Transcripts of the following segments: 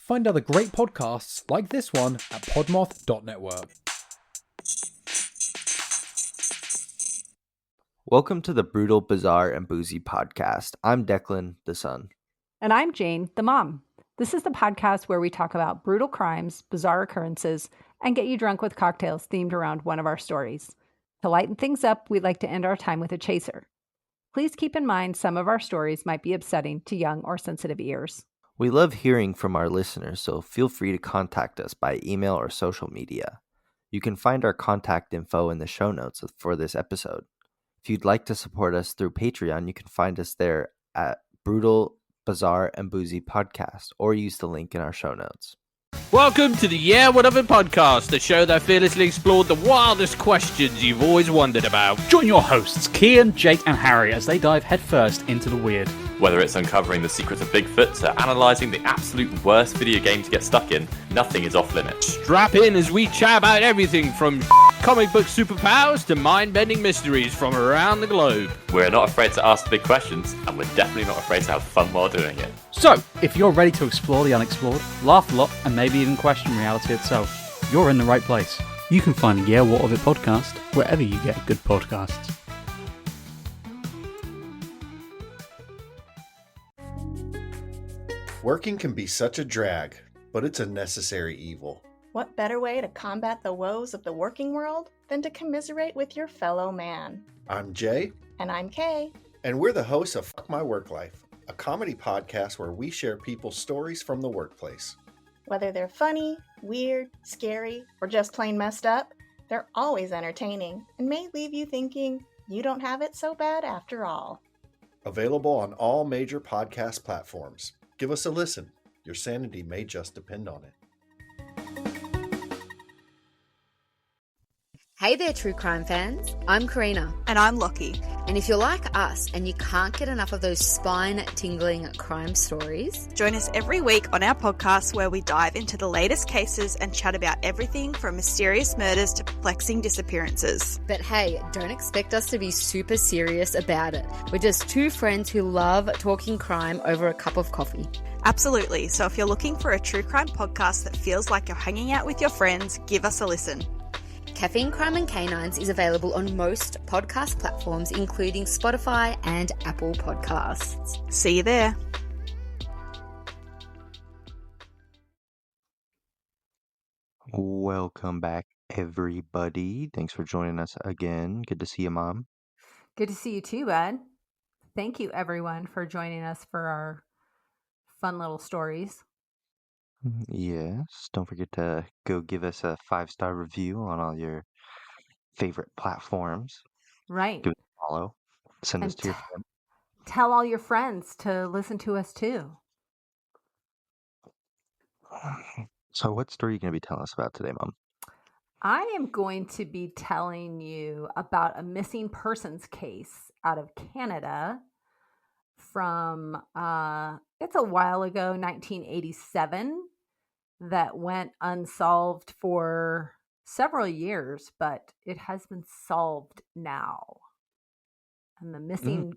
Find other great podcasts like this one at Podmoth.Network. Welcome to the Brutal, Bizarre, and Boozy podcast. I'm Deklan, the son. And I'm Jane, the mom. This is the podcast where we talk about brutal crimes, bizarre occurrences, and get you drunk with cocktails themed around one of our stories. To lighten things up, we'd like to end our time with a chaser. Please keep in mind some of our stories might be upsetting to young or sensitive ears. We love hearing from our listeners, so feel free to contact us by email or social media. You can find our contact info in the show notes for this episode. If you'd like to support us through Patreon, you can find us there at Brutal, Bizarre, and Boozy Podcast, or use the link in our show notes. Welcome to the Yeah What Of It podcast, the show that fearlessly explored the wildest questions you've always wondered about. Join your hosts, Kian, Jake, and Harry as they dive headfirst into the weird. Whether it's uncovering the secrets of Bigfoot to analysing the absolute worst video game to get stuck in, nothing is off limits. Strap in as we chat about everything from comic book superpowers to mind-bending mysteries from around the globe. We're not afraid to ask the big questions, and we're definitely not afraid to have fun while doing it. So, if you're ready to explore the unexplored, laugh a lot, and maybe even question reality itself, you're in the right place. You can find Yeah What Of It podcast wherever you get good podcasts. Working can be such a drag, but it's a necessary evil. What better way to combat the woes of the working world than to commiserate with your fellow man? I'm Jay. And I'm Kay. And we're the hosts of Fuck My Work Life, a comedy podcast where we share people's stories from the workplace. Whether they're funny, weird, scary, or just plain messed up, they're always entertaining and may leave you thinking you don't have it so bad after all. Available on all major podcast platforms. Give us a listen. Your sanity may just depend on it. Hey there, true crime fans. I'm Karina. And I'm Lockie. And if you're like us and you can't get enough of those spine-tingling crime stories, join us every week on our podcast where we dive into the latest cases and chat about everything from mysterious murders to perplexing disappearances. But hey, don't expect us to be super serious about it. We're just two friends who love talking crime over a cup of coffee. Absolutely. So if you're looking for a true crime podcast that feels like you're hanging out with your friends, give us a listen. Caffeine, Crime and Canines is available on most podcast platforms, including Spotify and Apple Podcasts. See you there. Welcome back, everybody. Thanks for joining us again. Good to see you, Mom. Good to see you too, bud. Thank you, everyone, for joining us for our fun little stories. Yes, don't forget to go give us a 5-star review on all your favorite platforms. Right. Give us a follow. Send us to your friends. Tell all your friends to listen to us too. So what story are you going to be telling us about today, Mom? I am going to be telling you about a missing persons case out of Canada from, it's a while ago, 1987, that went unsolved for several years, but it has been solved now. And the missing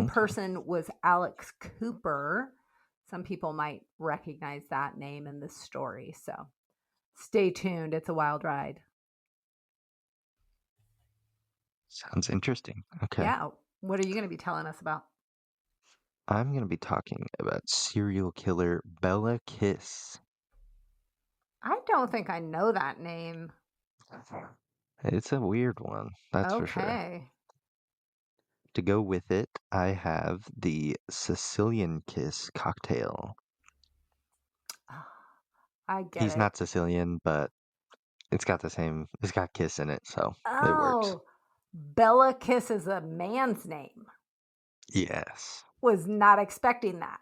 person was Alex Cooper. Some people might recognize that name in this story, so stay tuned. It's a wild ride. Sounds interesting. Okay. Yeah. What are you going to be telling us about? I'm going to be talking about serial killer Béla Kiss. I don't think I know that name. It's a weird one, that's for sure. Okay. To go with it, I have the Sicilian Kiss cocktail. I get it. He's not Sicilian, but it's got Kiss in it, so it works. Béla Kiss is a man's name. Yes. Was not expecting that.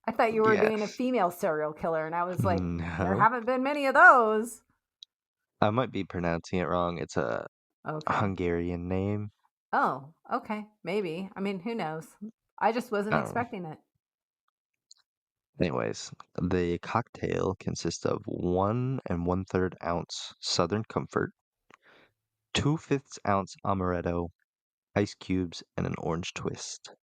I thought you were doing a female serial killer, and I was like, No. There haven't been many of those. I might be pronouncing it wrong. It's a Hungarian name. Oh, okay. Maybe. I mean, who knows? I just wasn't expecting it. Anyways, the cocktail consists of 1 1/3 ounce Southern Comfort, 2/5 ounce amaretto, ice cubes, and an orange twist.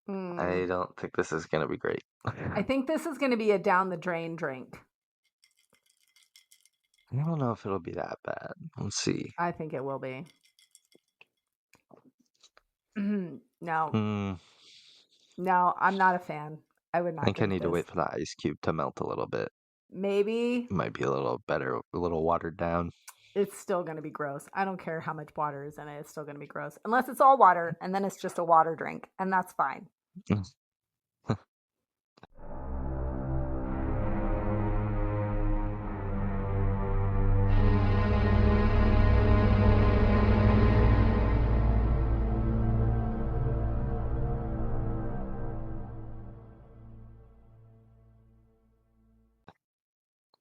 I don't think this is going to be great. I think this is going to be a down the drain drink. I don't know if it'll be that bad. Let's see. I think it will be. No. No, I'm not a fan. I would not I think I drink need to this. wait for the ice cube to melt a little bit. Maybe. It might be a little better, a little watered down. It's still going to be gross. I don't care how much water is in it. It's still going to be gross. Unless it's all water, and then it's just a water drink, and that's fine.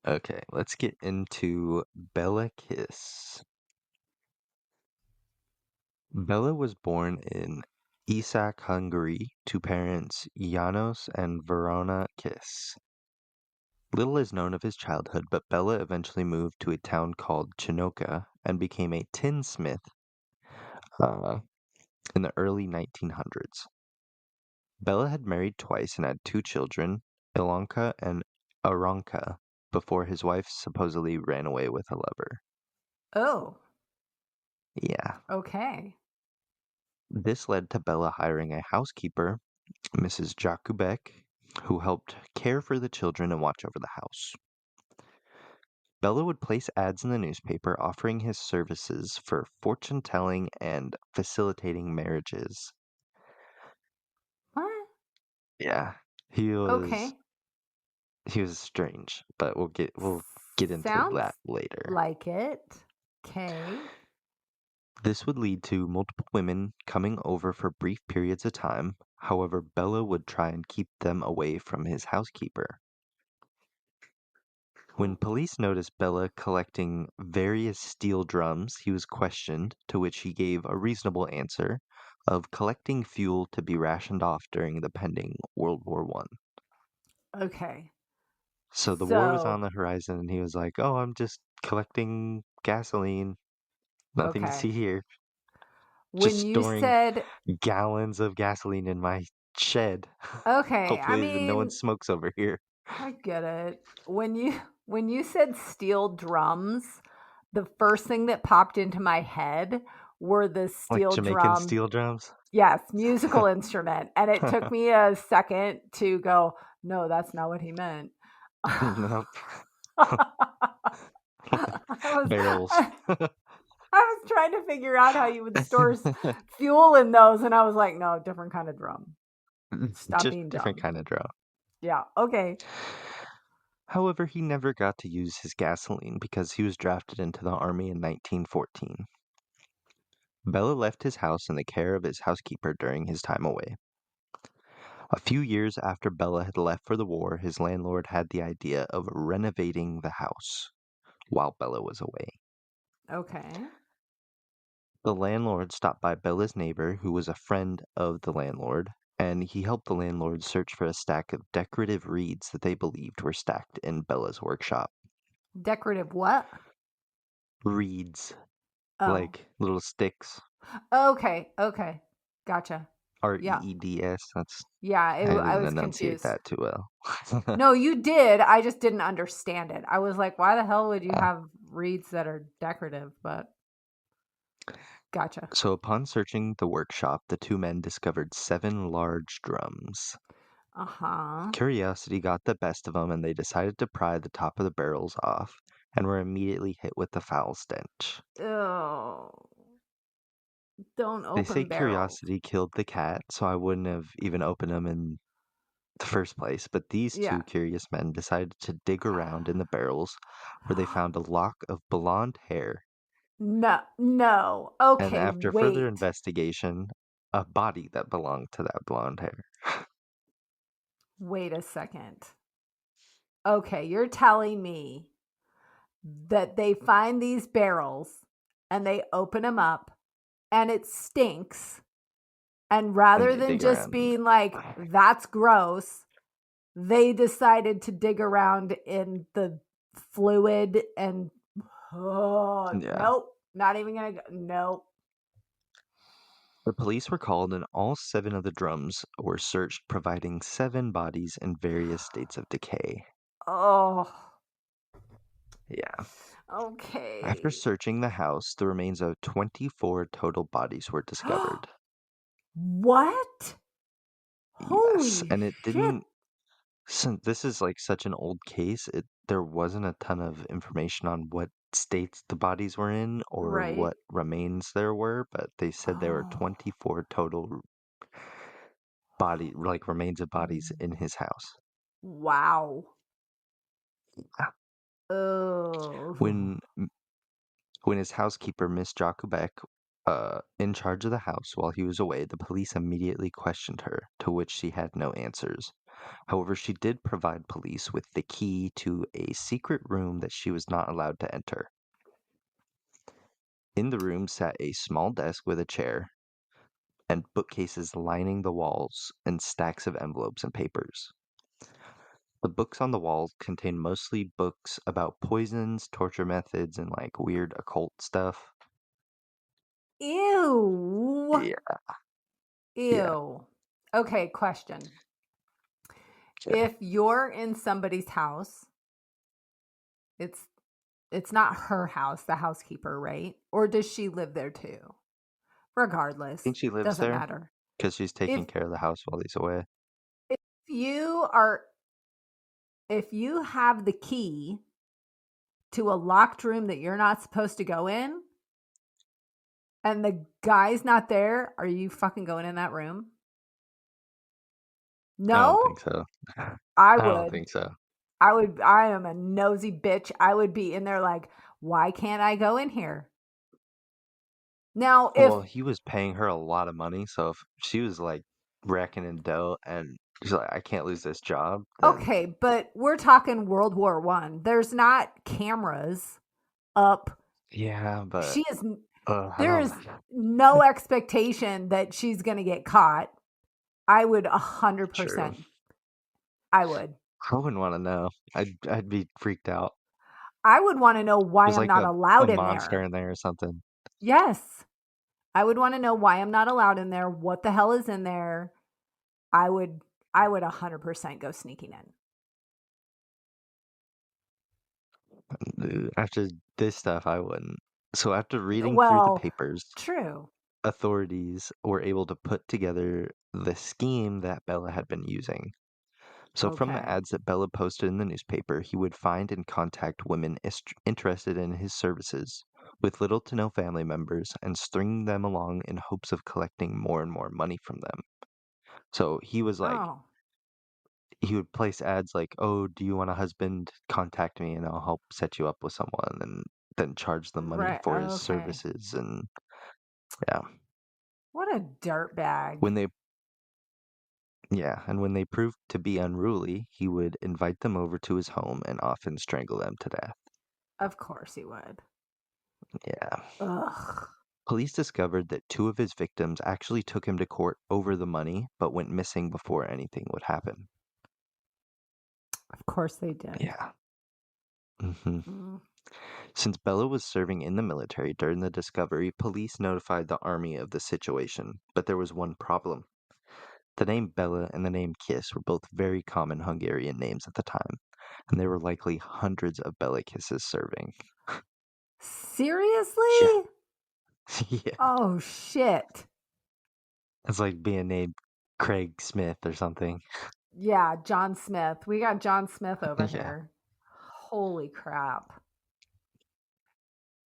Okay, let's get into Béla Kiss. Béla was born in Isak, Hungary, to parents János and Verona Kiss. Little is known of his childhood, but Béla eventually moved to a town called Chinoka and became a tinsmith in the early 1900s. Béla had married twice and had 2 children, Ilonka and Aranka, before his wife supposedly ran away with a lover. Oh. Yeah. Okay. This led to Béla hiring a housekeeper, Mrs. Jakubek, who helped care for the children and watch over the house. Béla would place ads in the newspaper offering his services for fortune-telling and facilitating marriages. What? Yeah, he was Okay. strange, but we'll get into Sounds that later. like it. Okay. This would lead to multiple women coming over for brief periods of time. However, Béla would try and keep them away from his housekeeper. When police noticed Béla collecting various steel drums, he was questioned, to which he gave a reasonable answer of collecting fuel to be rationed off during the pending World War I. Okay. So the war was on the horizon, and he was like, "Oh, I'm just collecting gasoline. Nothing to Okay. see here. When Just you storing said gallons of gasoline in my shed. okay, Hopefully no one smokes over here." I get it. When you said steel drums, the first thing that popped into my head were the Like steel Jamaican drum. steel drums? Yes, musical instrument. And it took me a second to go, no, that's not what he meant. Nope. Barrels. I was trying to figure out how you would store fuel in those, and I was like, no, different kind of drum. Stop Just being different dumb. kind of drum. Yeah, okay. However, he never got to use his gasoline because he was drafted into the army in 1914. Béla left his house in the care of his housekeeper during his time away. A few years after Béla had left for the war, his landlord had the idea of renovating the house while Béla was away. Okay. The landlord stopped by Béla's neighbor, who was a friend of the landlord, and he helped the landlord search for a stack of decorative reeds that they believed were stacked in Béla's workshop. Decorative what? Reeds. Oh. Like little sticks. Okay. Gotcha. R-E-E-D-S. That's I didn't was enunciate confused. that too well. No, you did. I just didn't understand it. I was like, why the hell would you have reeds that are decorative? But gotcha. So upon searching the workshop, the 2 men discovered 7 large drums. Uh-huh. Curiosity got the best of them, and they decided to pry the top of the barrels off, and were immediately hit with the foul stench. Oh. Don't open They say barrels. curiosity killed the cat, so I wouldn't have even opened them in the first place. But these 2 curious men decided to dig around in the barrels, where they found a lock of blonde hair. No. Okay, And after further investigation, a body that belonged to that blonde hair. Wait a second. Okay, you're telling me that they find these barrels and they open them up and it stinks. And rather than just being like, that's gross, they decided to dig around in the fluid and nope, not even gonna go. Nope. The police were called, and all 7 of the drums were searched, providing 7 bodies in various states of decay. Oh, Yeah. okay. After searching the house, the remains of 24 total bodies were discovered. What? Holy Yes, and it shit. didn't. Since this is like such an old case, there wasn't a ton of information on what states the bodies were in or Right. what remains there were, but they said there were Oh. 24 total remains of bodies in his house. Wow. Yeah. Oh. When his housekeeper, Miss Jakubek, in charge of the house while he was away, the police immediately questioned her, to which she had no answers. However, she did provide police with the key to a secret room that she was not allowed to enter. In the room sat a small desk with a chair and bookcases lining the walls and stacks of envelopes and papers. The books on the walls contained mostly books about poisons, torture methods, and like weird occult stuff. Ew. Yeah. Ew. Okay, question. Yeah. If you're in somebody's house, it's not her house, the housekeeper, right? Or does she live there too? Regardless, I think she lives doesn't there matter. because she's taking care of the house while he's away. If you have the key to a locked room that you're not supposed to go in and the guy's not there, are you fucking going in that room? No? I don't think so. I I don't would. think so. I am a nosy bitch. I would be in there like, why can't I go in here? Now, if Well, he was paying her a lot of money, so if she was like racking in dough and she's like, I can't lose this job, then okay, but we're talking World War One. There's not cameras up. yeah, but She is. I There don't is no expectation that she's going to get caught. I would 100%. I would. I wouldn't want to know. I'd be freaked out. I would want to know why There's I'm like not a allowed in monster there. in there or something. Yes. I would want to know why I'm not allowed in there. What the hell is in there? I would 100% go sneaking in. After this stuff, I wouldn't. So after reading through the Well, papers, true. authorities were able to put together the scheme that Bella had been using. So from the Okay. ads that Bella posted in the newspaper, he would find and contact women interested in his services with little to no family members and string them along in hopes of collecting more and more money from them. So he was like, Oh, he would place ads like, "Oh, do you want a husband? Contact me and I'll help set you up with someone," and then charge them money right. for his Okay. services. And yeah, What a dirtbag. when they proved to be unruly, he would invite them over to his home and often strangle them to death. Of course he would. Yeah. Ugh. Police discovered that 2 of his victims actually took him to court over the money, but went missing before anything would happen. Of course they did. Yeah. Mm. Since Bella was serving in the military during the discovery, police notified the army of the situation, but there was one problem. The name Béla and the name Kiss were both very common Hungarian names at the time, and there were likely hundreds of Béla Kisses serving. Seriously? Yeah. Oh, shit. It's like being named Craig Smith or something. Yeah, John Smith. We got John Smith over Yeah. here. Holy crap.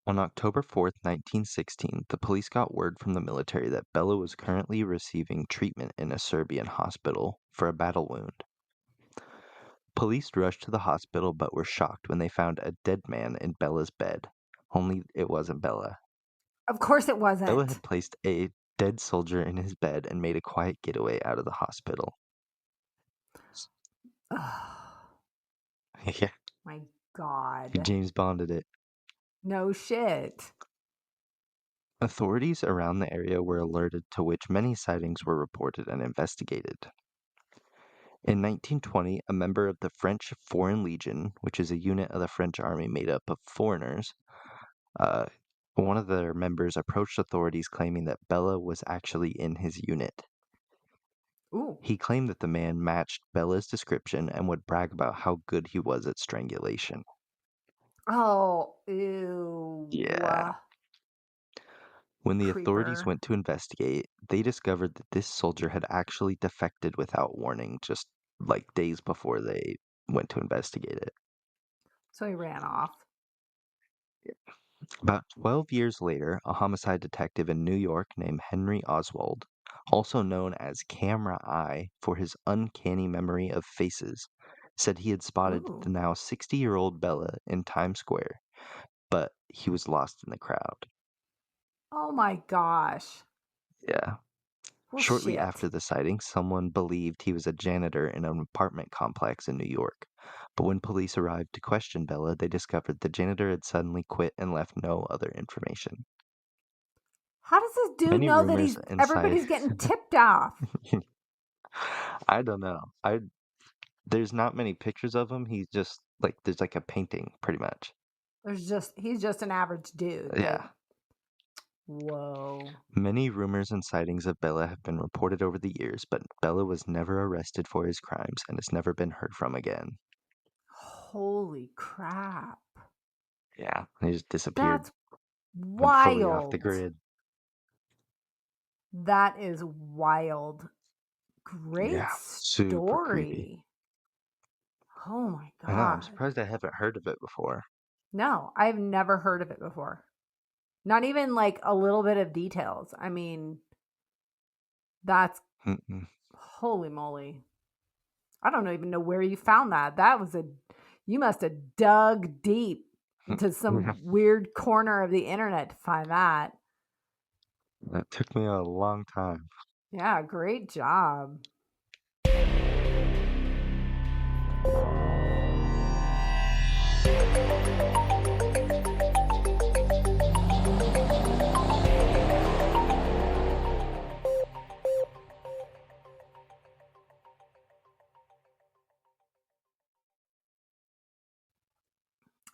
On October 4th, 1916, the police got word from the military that Bella was currently receiving treatment in a Serbian hospital for a battle wound. Police rushed to the hospital but were shocked when they found a dead man in Bella's bed. Only it wasn't Bella. Of course it wasn't. Bella had placed a dead soldier in his bed and made a quiet getaway out of the hospital. Yeah, My God. James Bonded it. No shit. Authorities around the area were alerted, to which many sightings were reported and investigated. In 1920, a member of the French Foreign Legion, which is a unit of the French army made up of foreigners, One of their members approached authorities claiming that Béla was actually in his unit. Ooh. He claimed that the man matched Bella's description and would brag about how good he was at strangulation. Oh, ew. Yeah. When the authorities Creeper. went to investigate, they discovered that this soldier had actually defected without warning just like days before they went to investigate it. So he ran off. About 12 years later, a homicide detective in New York named Henry Oswald, also known as Camera Eye for his uncanny memory of faces, said he had spotted Ooh. the now 60-year-old Béla in Times Square, but he was lost in the crowd. Oh my gosh. Yeah. Well, Shortly shit. after the sighting, someone believed he was a janitor in an apartment complex in New York. But when police arrived to question Béla, they discovered the janitor had suddenly quit and left no other information. How does this dude Many know that rumors everybody's getting tipped off? I don't know. There's not many pictures of him. He's just like there's like a painting, pretty much. He's just an average dude. Yeah. Whoa. Many rumors and sightings of Béla have been reported over the years, but Béla was never arrested for his crimes and has never been heard from again. Holy crap. Yeah, he just disappeared. That's Went fully off the wild. grid. That is wild. Great Yeah, super creepy. story. Oh my I know, I'm god. surprised I haven't heard of it before. No, I've never heard of it before. Not even like a little bit of details. I mean, that's holy moly. I don't even know where you found that. You must have dug deep into some weird corner of the internet to find that. That took me a long time. Yeah, great job.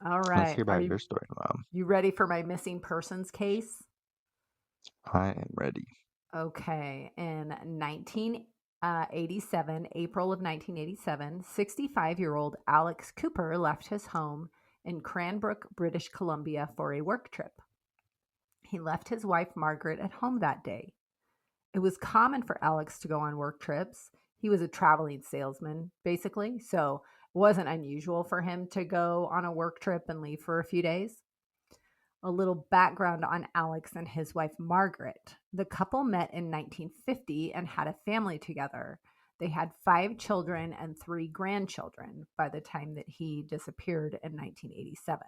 All right. Let's hear about your story, Mom. You ready for my missing persons case? I am ready. Okay. In 1987, April of 1987, 65-year-old Alex Cooper left his home in Cranbrook, British Columbia for a work trip. He left his wife, Margaret, at home that day. It was common for Alex to go on work trips. He was a traveling salesman, basically, so it wasn't unusual for him to go on a work trip and leave for a few days. A little background on Alex and his wife, Margaret. The couple met in 1950 and had a family together. They had 5 children and 3 grandchildren by the time that he disappeared in 1987.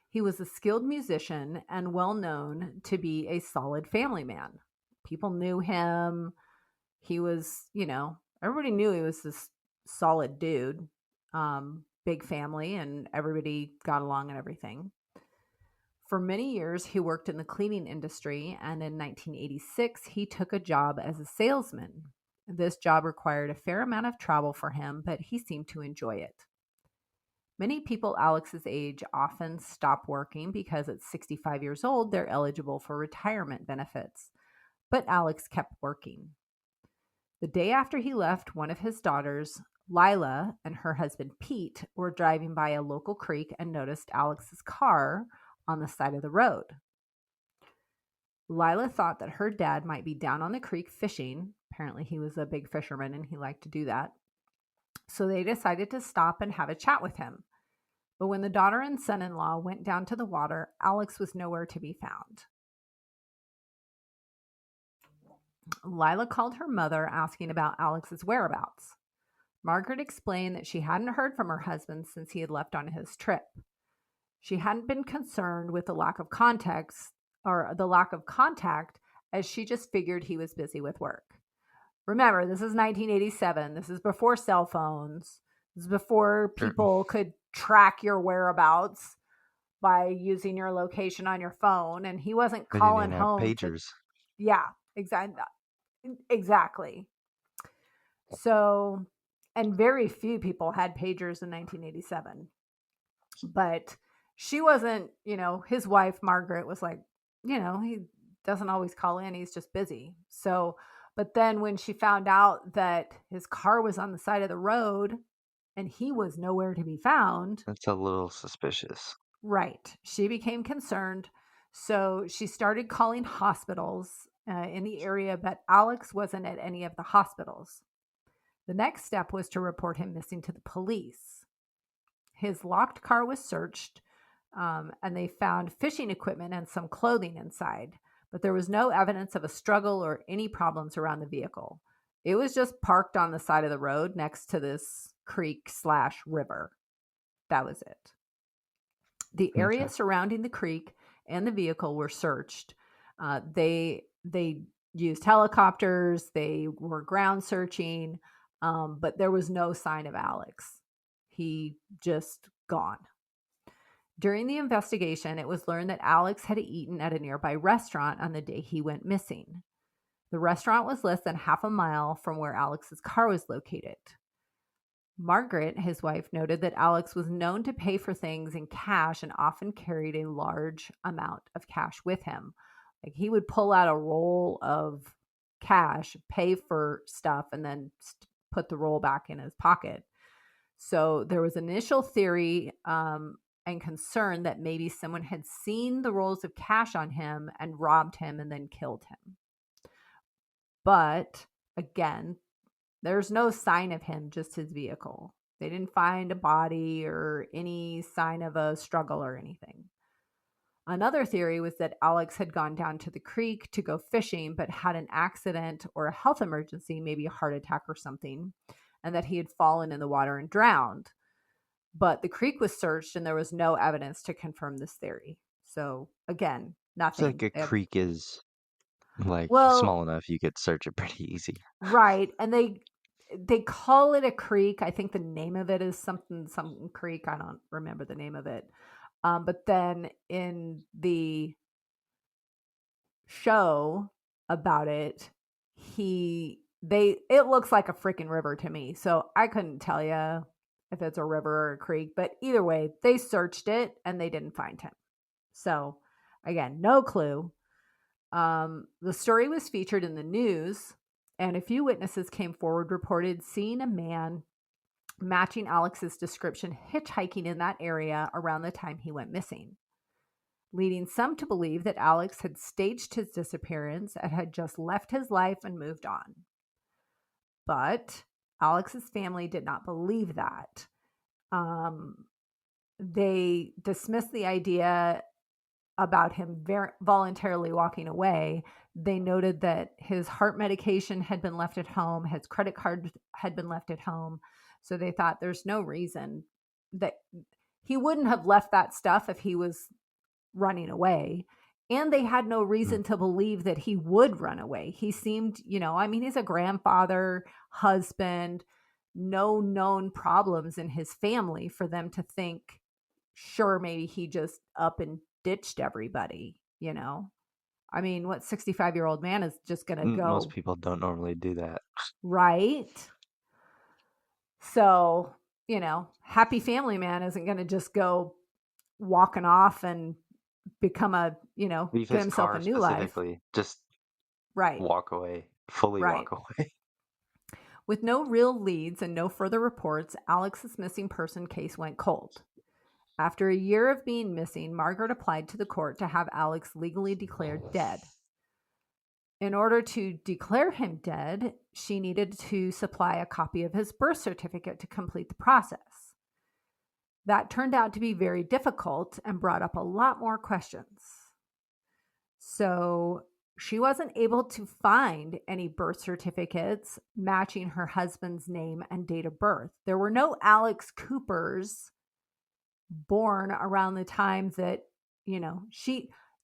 He was a skilled musician and well known to be a solid family man. People knew him. He was, everybody knew he was this solid dude, big family, and everybody got along and everything. For many years, he worked in the cleaning industry, and in 1986, he took a job as a salesman. This job required a fair amount of travel for him, but he seemed to enjoy it. Many people Alex's age often stop working because at 65 years old, they're eligible for retirement benefits. But Alex kept working. The day after he left, one of his daughters, Lila, and her husband, Pete, were driving by a local creek and noticed Alex's car on the side of the road. Lila thought that her dad might be down on the creek fishing. Apparently, he was a big fisherman and he liked to do that. So they decided to stop and have a chat with him. But when the daughter and son-in-law went down to the water, Alex was nowhere to be found. Lila called her mother asking about Alex's whereabouts. Margaret explained that she hadn't heard from her husband since he had left on his trip. She hadn't been concerned with the lack of contact as she just figured he was busy with work. Remember, this is 1987. This is before cell phones. This is before people could track your whereabouts by using your location on your phone. And he wasn't calling home. Pagers. Yeah, exactly. So, and very few people had pagers in 1987. But she wasn't, his wife, Margaret, was like, he doesn't always call in. He's just busy. So, but then when she found out that his car was on the side of the road and he was nowhere to be found. That's a little suspicious. Right. She became concerned. So she started calling hospitals in the area, but Alex wasn't at any of the hospitals. The next step was to report him missing to the police. His locked car was searched, and they found fishing equipment and some clothing inside, but there was no evidence of a struggle or any problems around the vehicle. It was just parked on the side of the road next to this creek/river. That was it. The area surrounding the creek and the vehicle were searched. They used helicopters. They were ground searching, but there was no sign of Alex. He just gone. During the investigation, it was learned that Alex had eaten at a nearby restaurant on the day he went missing. The restaurant was less than half a mile from where Alex's car was located. Margaret, his wife, noted that Alex was known to pay for things in cash and often carried a large amount of cash with him. Like, he would pull out a roll of cash, pay for stuff, and then put the roll back in his pocket. So there was initial theory and concern that maybe someone had seen the rolls of cash on him and robbed him and then killed him. But again, there's no sign of him, just his vehicle. They didn't find a body or any sign of a struggle or anything. Another theory was that Alex had gone down to the creek to go fishing, but had an accident or a health emergency, maybe a heart attack or something, and that he had fallen in the water and drowned. But the creek was searched and there was no evidence to confirm this theory. So again, nothing. It's like a creek is Well, small enough you could search it pretty easy. Right. And they call it a creek. I think the name of it is some creek. I don't remember the name of it. But then in the show about it, it looks like a freaking river to me. So I couldn't tell you if it's a river or a creek, but either way, they searched it and they didn't find him. So again, no clue. The story was featured in the news, and a few witnesses came forward, reported seeing a man matching Alex's description hitchhiking in that area around the time he went missing, leading some to believe that Alex had staged his disappearance and had just left his life and moved on. But Alex's family did not believe that. They dismissed the idea about him voluntarily walking away. They noted that his heart medication had been left at home, his credit card had been left at home. So they thought there's no reason that he wouldn't have left that stuff if he was running away. And they had no reason to believe that he would run away. He seemed, he's a grandfather, husband, no known problems in his family for them to think, sure, maybe he just up and ditched everybody, what 65-year-old man is just going to go? Most people don't normally do that. Right. So, happy family man isn't going to just go walking off and become Leave give his himself car a new life. specifically. Just Right. walk away. Fully Right. walk away. With no real leads and no further reports, Alex's missing person case went cold. After a year of being missing, Margaret applied to the court to have Alex legally declared dead. In order to declare him dead, she needed to supply a copy of his birth certificate to complete the process. That turned out to be very difficult and brought up a lot more questions. So she wasn't able to find any birth certificates matching her husband's name and date of birth. There were no Alex Coopers born around the time that,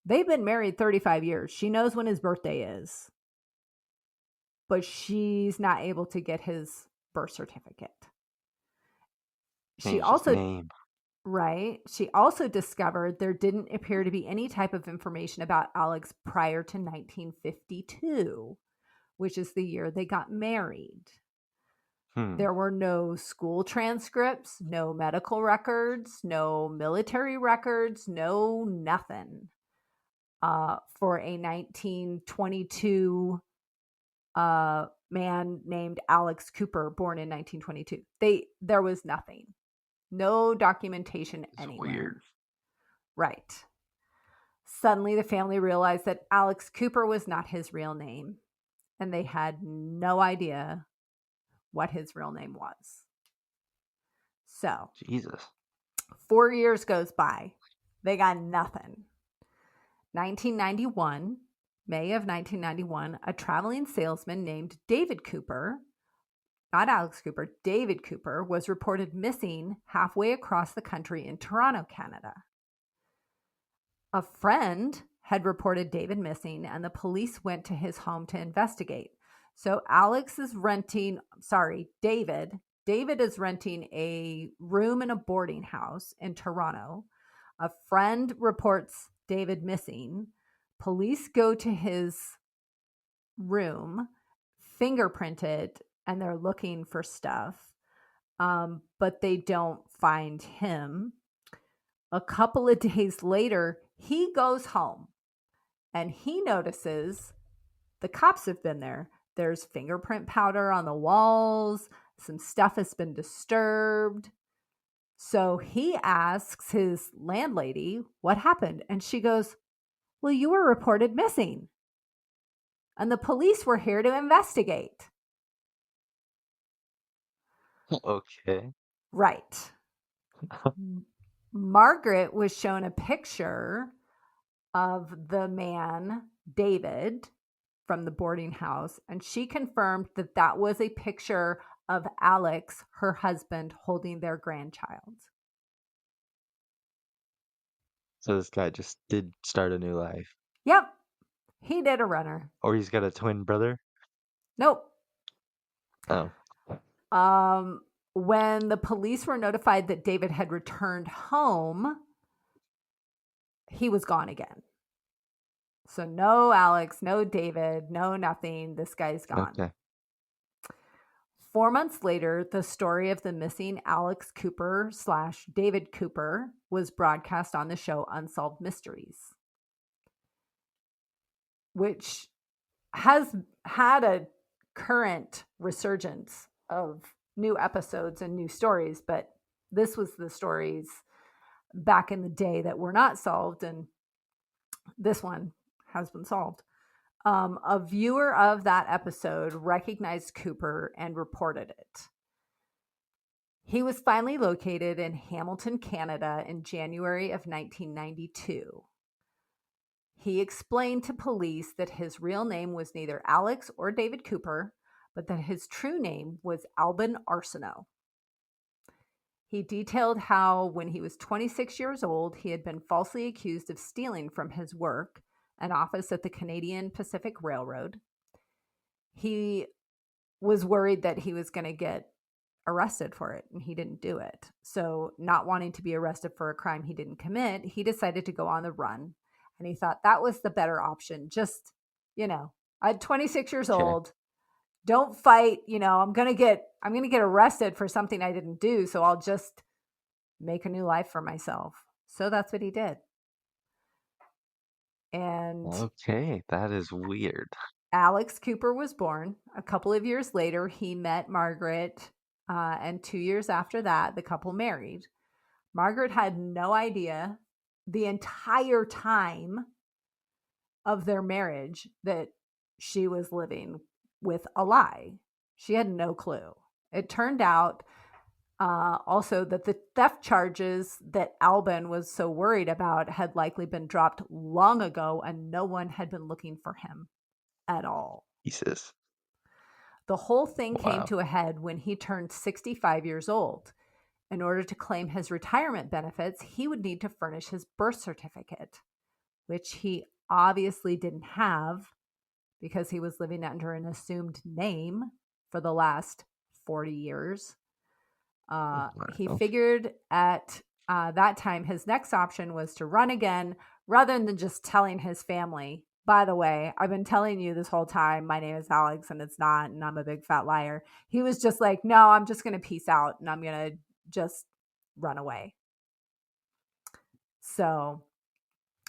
they've been married 35 years. She knows when his birthday is, but she's not able to get his birth certificate. She also discovered there didn't appear to be any type of information about Alex prior to 1952, which is the year they got married. There were no school transcripts, no medical records, no military records, no nothing. For a 1922 man named Alex Cooper, born in 1922. There was nothing. No documentation anywhere. Weird. Right. Suddenly, the family realized that Alex Cooper was not his real name, and they had no idea what his real name was. So, Jesus. 4 years goes by. They got nothing. 1991, May of 1991, a traveling salesman named David Cooper, not Alex Cooper, David Cooper, was reported missing halfway across the country in Toronto, Canada. A friend had reported David missing, and the police went to his home to investigate. So David is renting a room in a boarding house in Toronto. A friend reports David missing. Police go to his room, fingerprint it, and they're looking for stuff, but they don't find him. A couple of days later, he goes home, and he notices the cops have been there. There's fingerprint powder on the walls. Some stuff has been disturbed. So he asks his landlady what happened. And she goes, well, you were reported missing. And the police were here to investigate. Okay. Right. Margaret was shown a picture of the man, David, from the boarding house, and she confirmed that that was a picture of Alex, her husband, holding their grandchild. So this guy just did start a new life. Yep, he did a runner. Or he's got a twin brother? Nope. Oh. When the police were notified that David had returned home, he was gone again. So no Alex, no David, no nothing. This guy's gone. Okay. 4 months later, the story of the missing Alex Cooper / David Cooper was broadcast on the show Unsolved Mysteries, which has had a current resurgence of new episodes and new stories, but this was the stories back in the day that were not solved, and this one has been solved. A viewer of that episode recognized Cooper and reported it. He was finally located in Hamilton, Canada in January of 1992. He explained to police that his real name was neither Alex or David Cooper, but that his true name was Albin Arsenault. He detailed how, when he was 26 years old, he had been falsely accused of stealing from his work, an office at the Canadian Pacific Railroad. He was worried that he was going to get arrested for it, and he didn't do it. So, not wanting to be arrested for a crime he didn't commit, he decided to go on the run. And he thought that was the better option. Just, at 26 years old, don't fight, I'm going to get arrested for something I didn't do, so I'll just make a new life for myself. So that's what he did. And Okay, that is weird. Alex Cooper was born. A couple of years later, he met Margaret, and 2 years after that, the couple married. Margaret had no idea the entire time of their marriage that she was living with a lie. She had no clue. It turned out also that the theft charges that Albin was so worried about had likely been dropped long ago, and no one had been looking for him at all. Jesus. The whole thing came to a head when he turned 65 years old. In order to claim his retirement benefits, he would need to furnish his birth certificate, which he obviously didn't have because he was living under an assumed name for the last 40 years. He figured at that time his next option was to run again rather than just telling his family, by the way, I've been telling you this whole time, my name is Alex and it's not, and I'm a big fat liar. He was just like, no, I'm just going to peace out and I'm going to just run away. So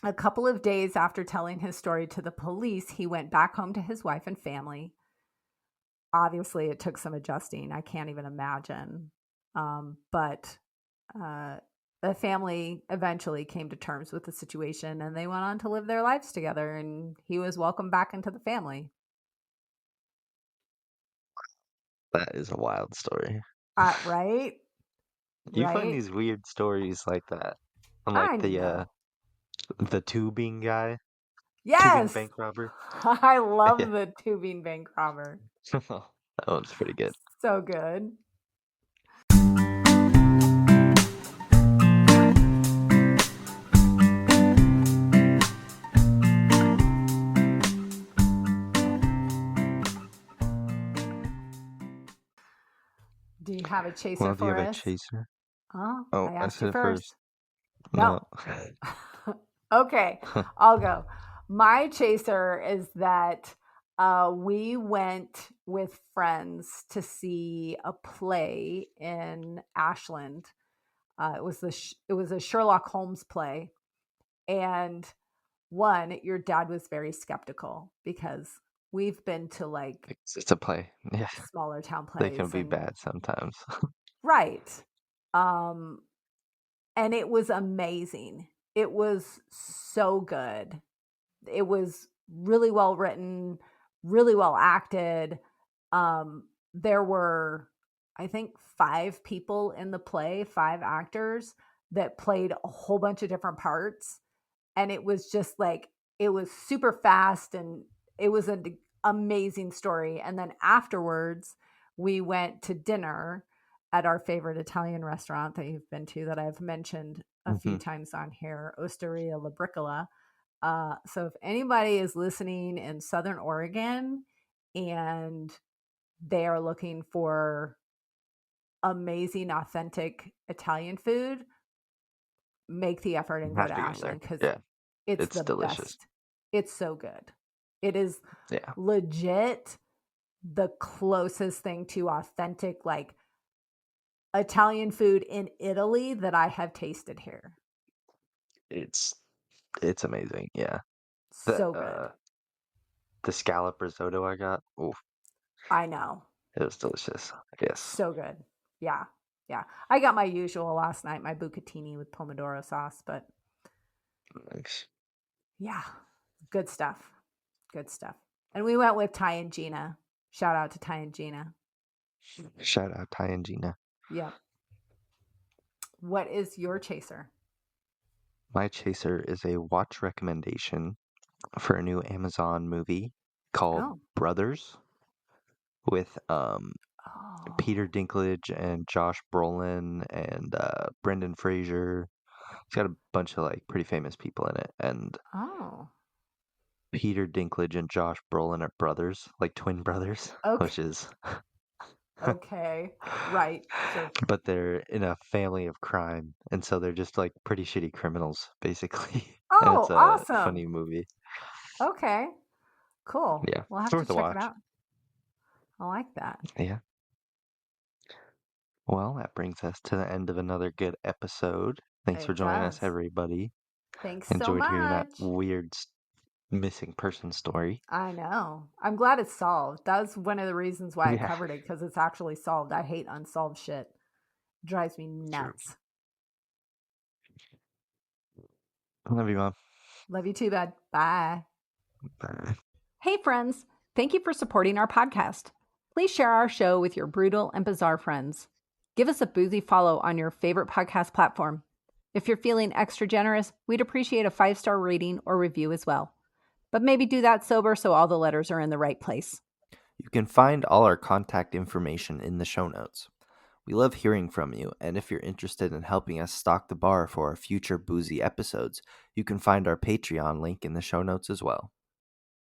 a couple of days after telling his story to the police, he went back home to his wife and family. Obviously, it took some adjusting. I can't even imagine. But the family eventually came to terms with the situation and they went on to live their lives together, and he was welcomed back into the family. That is a wild story. Right? You find Right? these weird stories like that. I Unlike know. the tubing guy. Tubing Yes. bank robber. I love Yeah. the tubing bank robber. That one's pretty good. So good. Do you have a chaser Well, do you for have a us? chaser? Oh, Oh, I I asked said you it first. first. No. Okay, I'll go. My chaser is that we went with friends to see a play in Ashland. It was a Sherlock Holmes play, and your dad was very skeptical because we've been to like It's a play. Yeah. smaller town They can plays be and bad sometimes. right. And it was amazing. It was so good. It was really well written, really well acted. There were, I think, 5 people in the play, 5 actors that played a whole bunch of different parts. And it was just like, it was super fast and it was an amazing story. And then afterwards, we went to dinner at our favorite Italian restaurant that you've been to that I've mentioned a few times on here, Osteria La Bricola. So if anybody is listening in Southern Oregon and they are looking for amazing, authentic Italian food, make the effort and go to Ashland because it's the delicious. best. It's so good. It is Yeah. legit the closest thing to authentic, like Italian food in Italy that I have tasted here. It's amazing. Yeah. So good. The scallop risotto I got. Oof. I know. It was delicious. Yes. So good. Yeah. Yeah. I got my usual last night, my bucatini with pomodoro sauce, but nice. Yeah. Good stuff. Good stuff. And we went with Ty and Gina. Shout out to Ty and Gina. Shout out Ty and Gina. Yep. What is your chaser? My chaser is a watch recommendation for a new Amazon movie called Brothers with Peter Dinklage and Josh Brolin and Brendan Fraser. It's got a bunch of like pretty famous people in it, and Peter Dinklage and Josh Brolin are brothers, like twin brothers, which is okay, right, sure. But they're in a family of crime, and so they're just like pretty shitty criminals, basically. And it's a awesome! funny movie. Okay, cool. Yeah, we'll have it's worth to a check watch. it out. I like that. Yeah. Well, that brings us to the end of another good episode. Thanks for joining us, everybody. Thanks Enjoyed so hearing that much. weird missing person story. I know. I'm glad it's solved. That's one of the reasons why I covered it, because it's actually solved. I hate unsolved shit. It drives me nuts. Love you, Mom. Love you too, bud. Bye. Bye. Hey, friends. Thank you for supporting our podcast. Please share our show with your brutal and bizarre friends. Give us a boozy follow on your favorite podcast platform. If you're feeling extra generous, we'd appreciate a 5-star rating or review as well. But maybe do that sober so all the letters are in the right place. You can find all our contact information in the show notes. We love hearing from you, and if you're interested in helping us stock the bar for our future boozy episodes, you can find our Patreon link in the show notes as well.